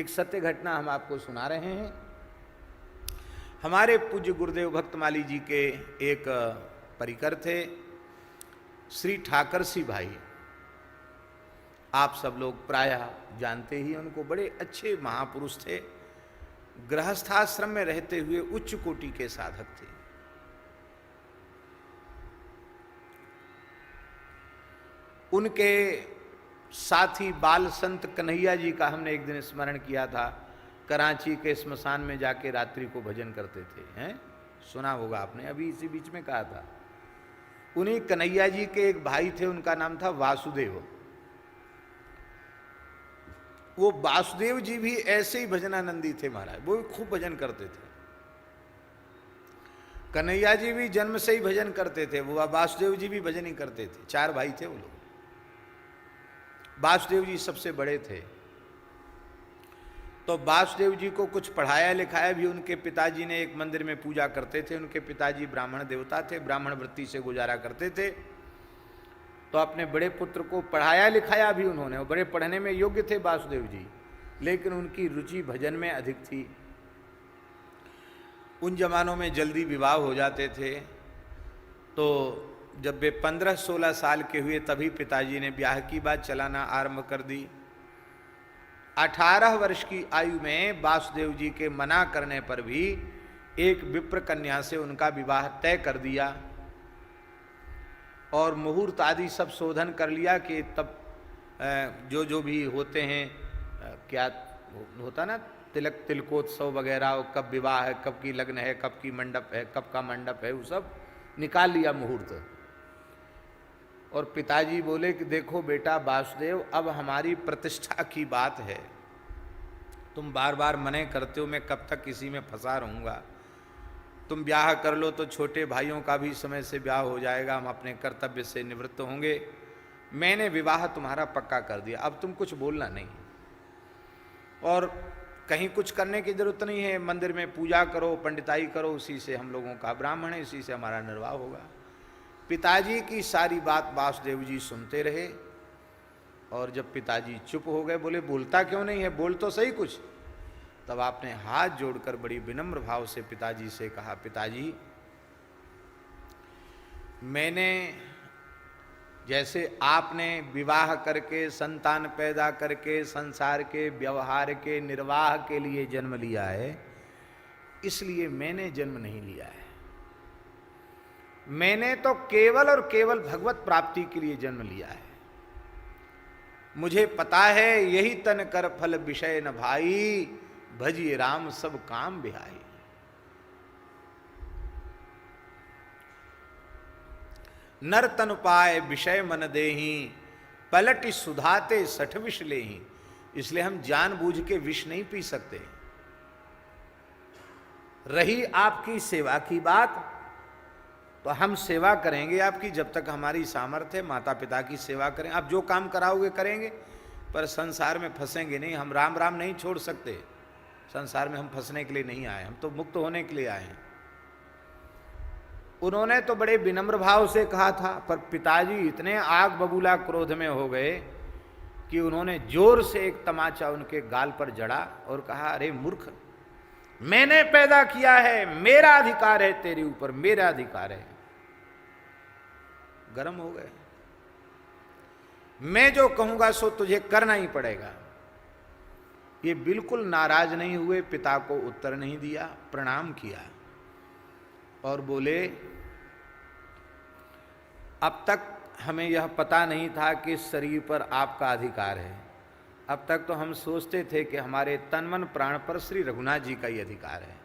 एक सत्य घटना हम आपको सुना रहे हैं। हमारे पूज्य गुरुदेव भक्तमाली जी के एक परिकर थे, श्री ठाकर सिंह भाई। आप सब लोग प्रायः जानते ही उनको, बड़े अच्छे महापुरुष थे। गृहस्थाश्रम में रहते हुए उच्च कोटि के साधक थे। उनके साथी बाल संत कन्हैया जी का हमने एक दिन स्मरण किया था। कराची के स्मशान में जाके रात्रि को भजन करते थे, हैं? सुना होगा आपने, अभी इसी बीच में कहा था। उन्हीं कन्हैया जी के एक भाई थे, उनका नाम था वासुदेव। वो वासुदेव जी भी ऐसे ही भजनानंदी थे महाराज, वो भी खूब भजन करते थे। कन्हैया जी भी जन्म से ही भजन करते थे, वो वासुदेव जी भी भजन ही करते थे। 4 भाई थे वो लोग। वासुदेव जी सबसे बड़े थे। तो वासुदेव जी को कुछ पढ़ाया लिखाया भी उनके पिताजी ने। एक मंदिर में पूजा करते थे, उनके पिताजी ब्राह्मण देवता थे, ब्राह्मण वृत्ति से गुजारा करते थे। तो अपने बड़े पुत्र को पढ़ाया लिखाया भी उन्होंने, और बड़े पढ़ने में योग्य थे वासुदेव जी, लेकिन उनकी रुचि भजन में अधिक थी। उन जमानों में जल्दी विवाह हो जाते थे। तो जब वे 15-16 साल के हुए तभी पिताजी ने ब्याह की बात चलाना आरंभ कर दी। 18 वर्ष की आयु में वासुदेव जी के मना करने पर भी एक विप्र कन्या से उनका विवाह तय कर दिया, और मुहूर्त आदि सब शोधन कर लिया कि तब जो जो भी होते हैं, क्या होता ना, तिलक तिलकोत्सव वगैरह, कब विवाह है, कब की लग्न है, कब की मंडप है, कब का मंडप है, वो सब निकाल लिया मुहूर्त। और पिताजी बोले कि देखो बेटा वासुदेव, अब हमारी प्रतिष्ठा की बात है, तुम बार बार मने करते हो, मैं कब तक इसी में फंसा रहूँगा। तुम ब्याह कर लो तो छोटे भाइयों का भी समय से ब्याह हो जाएगा, हम अपने कर्तव्य से निवृत्त होंगे। मैंने विवाह तुम्हारा पक्का कर दिया, अब तुम कुछ बोलना नहीं, और कहीं कुछ करने की जरूरत नहीं है। मंदिर में पूजा करो, पंडिताई करो, उसी से हम लोगों का ब्राह्मण है, इसी से हमारा निर्वाह होगा। पिताजी की सारी बात वासुदेव जी सुनते रहे, और जब पिताजी चुप हो गए, बोले बोलता क्यों नहीं है, बोल तो सही कुछ। तब आपने हाथ जोड़कर बड़ी विनम्र भाव से पिताजी से कहा, पिताजी मैंने, जैसे आपने विवाह करके संतान पैदा करके संसार के व्यवहार के निर्वाह के लिए जन्म लिया है, इसलिए मैंने जन्म नहीं लिया है। मैंने तो केवल और केवल भगवत प्राप्ति के लिए जन्म लिया है। मुझे पता है यही तन कर फल विषय न भाई, भजिए राम सब काम बिहाई। नर तन पाए विषय मन देही, पलट सुधाते 60 विष लेही। इसलिए हम जानबूझ के विष नहीं पी सकते। रही आपकी सेवा की बात, तो हम सेवा करेंगे आपकी जब तक हमारी सामर्थ्य, माता पिता की सेवा करें। आप जो काम कराओगे करेंगे, पर संसार में फंसेंगे नहीं। हम राम राम नहीं छोड़ सकते। संसार में हम फंसने के लिए नहीं आए, हम तो मुक्त होने के लिए आए हैं। उन्होंने तो बड़े विनम्र भाव से कहा था, पर पिताजी इतने आग बबूला क्रोध में हो गए कि उन्होंने जोर से एक तमाचा उनके गाल पर जड़ा और कहा, अरे मूर्ख, मैंने पैदा किया है, मेरा अधिकार है तेरे ऊपर, मेरा अधिकार है। गर्म हो गए। मैं जो कहूंगा सो तुझे करना ही पड़ेगा। ये बिल्कुल नाराज नहीं हुए, पिता को उत्तर नहीं दिया, प्रणाम किया और बोले, अब तक हमें यह पता नहीं था कि शरीर पर आपका अधिकार है। अब तक तो हम सोचते थे कि हमारे तन मन प्राण पर श्री रघुनाथ जी का ही अधिकार है,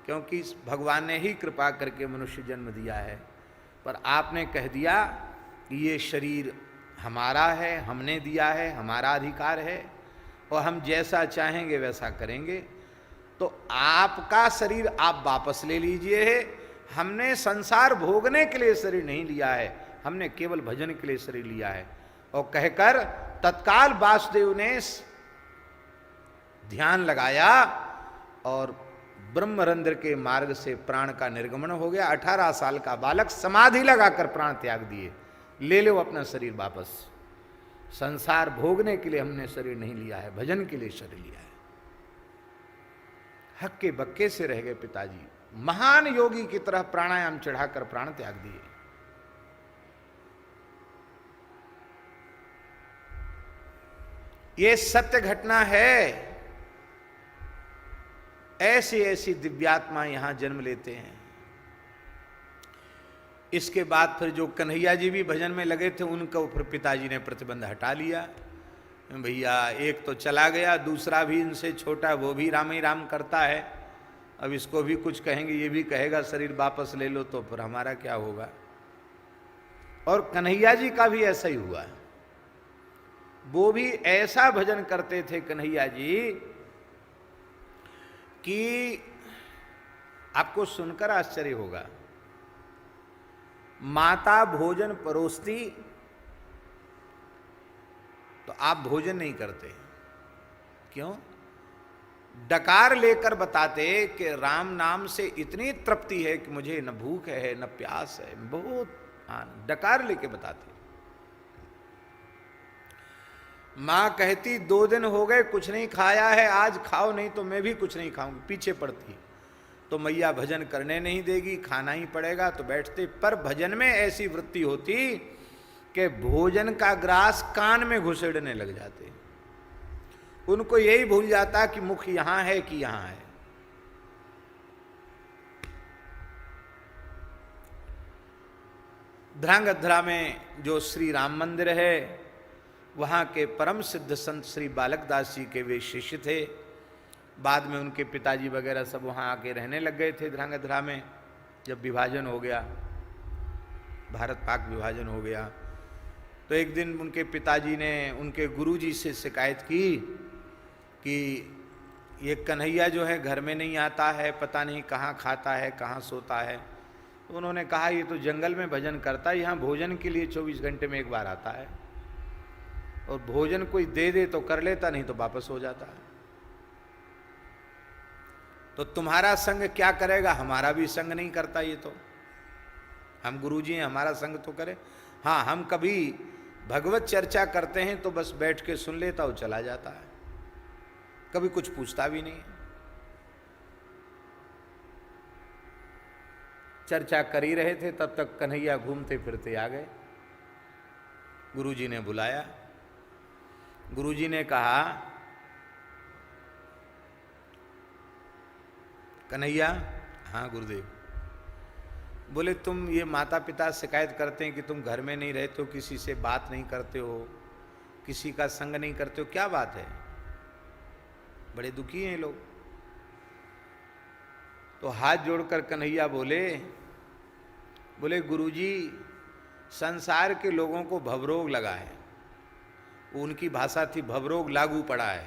क्योंकि भगवान ने ही कृपा करके मनुष्य जन्म दिया है। पर आपने कह दिया कि ये शरीर हमारा है, हमने दिया है, हमारा अधिकार है, और हम जैसा चाहेंगे वैसा करेंगे। तो आपका शरीर आप वापस ले लीजिए। हमने संसार भोगने के लिए शरीर नहीं लिया है, हमने केवल भजन के लिए शरीर लिया है। और कहकर तत्काल वासुदेव ने ध्यान लगाया और ब्रह्मरंध्र के मार्ग से प्राण का निर्गमन हो गया। 18 साल का बालक समाधि लगाकर प्राण त्याग दिए। ले लो अपना शरीर वापस। संसार भोगने के लिए हमने शरीर नहीं लिया है, भजन के लिए शरीर लिया है। हक्के बक्के से रह गए पिताजी। महान योगी की तरह प्राणायाम चढ़ाकर प्राण त्याग दिए। ये सत्य घटना है। ऐसी ऐसी दिव्यात्मा यहां जन्म लेते हैं। इसके बाद फिर जो कन्हैया जी भी भजन में लगे थे, उनको फिर पिताजी ने प्रतिबंध हटा लिया। भैया एक तो चला गया, दूसरा भी इनसे छोटा, वो भी राम ही राम करता है, अब इसको भी कुछ कहेंगे, ये भी कहेगा शरीर वापस ले लो, तो फिर हमारा क्या होगा। और कन्हैया जी का भी ऐसा ही हुआ। वो भी ऐसा भजन करते थे कन्हैया जी कि आपको सुनकर आश्चर्य होगा। माता भोजन परोसती तो आप भोजन नहीं करते। क्यों? डकार लेकर बताते कि राम नाम से इतनी तृप्ति है कि मुझे न भूख है न प्यास है, बहुत डकार लेके बताते। मां कहती 2 दिन हो गए कुछ नहीं खाया है, आज खाओ नहीं तो मैं भी कुछ नहीं खाऊंगी। पीछे पड़ती तो मैया भजन करने नहीं देगी, खाना ही पड़ेगा, तो बैठते। पर भजन में ऐसी वृत्ति होती कि भोजन का ग्रास कान में घुसेड़ने लग जाते। उनको यही भूल जाता कि मुख यहां है कि यहां है। ध्रांगध्रा में जो श्री राम मंदिर है, वहां के परम सिद्ध संत श्री बालक दास जी के वे शिष्य थे। बाद में उनके पिताजी वगैरह सब वहां आके रहने लग गए थे ध्रांगध्रा में। जब विभाजन हो गया, भारत पाक विभाजन हो गया, तो एक दिन उनके पिताजी ने उनके गुरुजी से शिकायत की कि ये कन्हैया जो है घर में नहीं आता है, पता नहीं कहाँ खाता है कहाँ सोता है। तो उन्होंने कहा ये तो जंगल में भजन करता है, यहाँ भोजन के लिए 24 घंटे में एक बार आता है, और भोजन कोई दे दे तो कर लेता, नहीं तो वापस हो जाता है। तो तुम्हारा संग क्या करेगा? हमारा भी संग नहीं करता ये तो। हम गुरुजी हैं, हमारा संग तो करे। हाँ, हम कभी भगवत चर्चा करते हैं तो बस बैठ के सुन लेता और चला जाता है, कभी कुछ पूछता भी नहीं। चर्चा कर ही रहे थे, तब तक कन्हैया घूमते फिरते आ गए। गुरुजी ने बुलाया। गुरुजी ने कहा, कन्हैया। हाँ गुरुदेव। बोले तुम ये माता पिता शिकायत करते हैं कि तुम घर में नहीं रहते हो, किसी से बात नहीं करते हो, किसी का संग नहीं करते हो, क्या बात है? बड़े दुखी हैं लोग। तो हाथ जोड़कर कन्हैया बोले गुरुजी, संसार के लोगों को भवरोग लगा है। उनकी भाषा थी भवरोग लागू पड़ा है,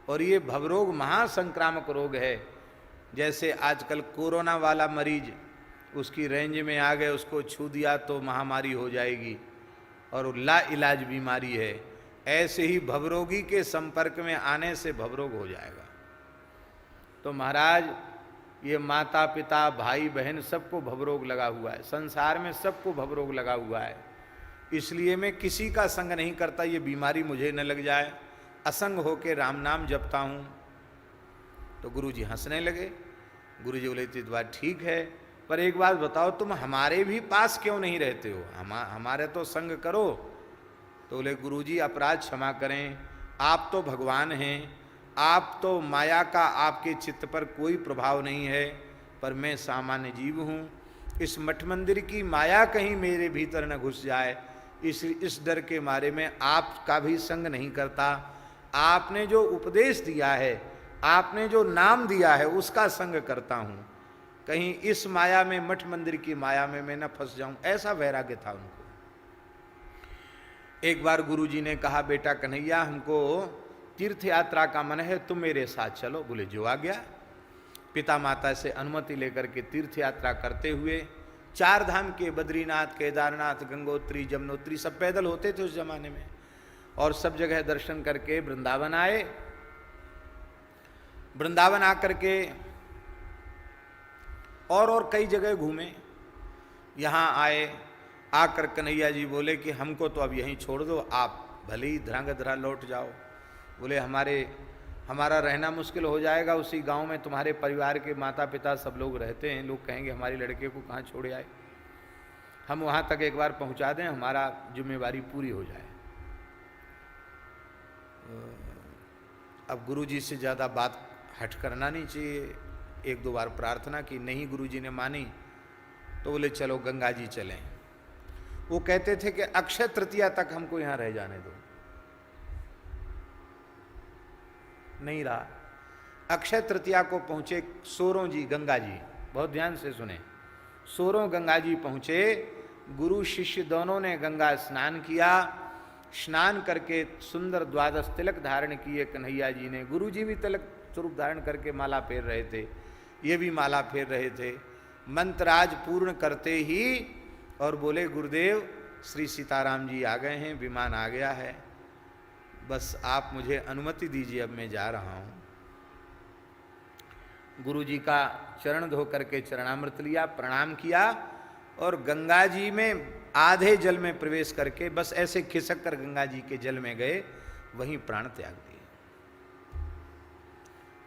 और ये भवरोग महासंक्रामक रोग है। जैसे आजकल कोरोना वाला मरीज उसकी रेंज में आ गए, उसको छू दिया तो महामारी हो जाएगी, और ला इलाज बीमारी है। ऐसे ही भवरोगी के संपर्क में आने से भवरोग हो जाएगा। तो महाराज, ये माता पिता भाई बहन सबको भवरोग लगा हुआ है, संसार में सबको भवरोग लगा हुआ है। इसलिए मैं किसी का संग नहीं करता, ये बीमारी मुझे न लग जाए, असंग होके राम नाम जपता हूँ। तो गुरुजी हंसने लगे। गुरुजी बोले तो बात ठीक है, पर एक बात बताओ, तुम हमारे भी पास क्यों नहीं रहते हो? हमारे तो संग करो। तो बोले गुरुजी अपराध क्षमा करें, आप तो भगवान हैं, आप तो माया का आपके चित्त पर कोई प्रभाव नहीं है, पर मैं सामान्य जीव हूँ। इस मठ मंदिर की माया कहीं मेरे भीतर न घुस जाए, इस डर के मारे में आपका भी संग नहीं करता। आपने जो उपदेश दिया है, आपने जो नाम दिया है, उसका संग करता हूँ। कहीं इस माया में, मठ मंदिर की माया में मैं न फंस जाऊं, ऐसा वैराग्य था उनको। एक बार गुरुजी ने कहा, बेटा कन्हैया, हमको तीर्थ यात्रा का मन है, तुम मेरे साथ चलो। बोले जो आ गया। पिता माता से अनुमति लेकर के तीर्थ यात्रा करते हुए 4 धाम के बद्रीनाथ, केदारनाथ, गंगोत्री, जमुनोत्री सब पैदल होते थे उस जमाने में, और सब जगह दर्शन करके वृंदावन आए। वृंदावन आकर के और कई जगह घूमे। यहाँ आए, आकर कन्हैया जी बोले कि हमको तो अब यहीं छोड़ दो, आप भले ही ध्रांगध्रा लौट जाओ। बोले हमारे हमारा रहना मुश्किल हो जाएगा, उसी गांव में तुम्हारे परिवार के माता पिता सब लोग रहते हैं, लोग कहेंगे हमारी लड़के को कहाँ छोड़े आए, हम वहाँ तक एक बार पहुँचा दें, हमारा जिम्मेवारी पूरी हो जाए। अब गुरुजी से ज़्यादा बात हट करना नहीं चाहिए। एक दो बार प्रार्थना की, नहीं गुरुजी ने मानी तो बोले चलो गंगा जी चलें। वो कहते थे कि अक्षय तृतीया तक हमको यहाँ रह जाने दो, नहीं रहा। अक्षय तृतीया को पहुँचे सोरों जी गंगा जी, बहुत ध्यान से सुने, सोरों गंगा जी पहुँचे, गुरु शिष्य दोनों ने गंगा स्नान किया। स्नान करके सुंदर द्वादश तिलक धारण किए कन्हैया जी ने। गुरु जी भी तिलक स्वरूप धारण करके माला फेर रहे थे, ये भी माला फेर रहे थे। मंत्राज पूर्ण करते ही और बोले गुरुदेव श्री सीताराम जी आ गए हैं, विमान आ गया है, बस आप मुझे अनुमति दीजिए, अब मैं जा रहा हूँ। गुरु जी का चरण धो करके चरणामृत लिया, प्रणाम किया और गंगा जी में आधे जल में प्रवेश करके बस ऐसे खिसक कर गंगा जी के जल में गए, वहीं प्राण त्याग दिए।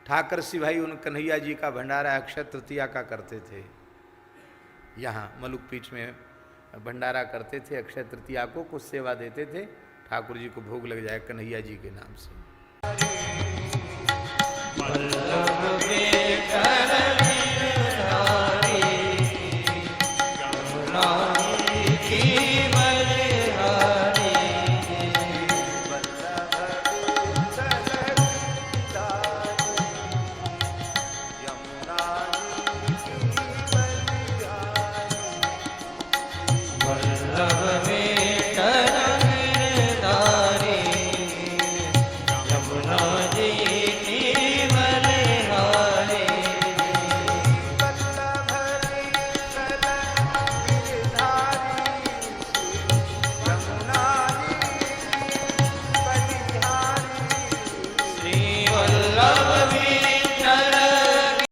ठाकर सी भाई उन कन्हैया जी का भंडारा अक्षय तृतीया का करते थे, यहाँ मलुक पीठ में भंडारा करते थे। अक्षय तृतीया को कुछ सेवा देते थे, ठाकुर जी को भोग लग जाए कन्हैया जी के नाम से।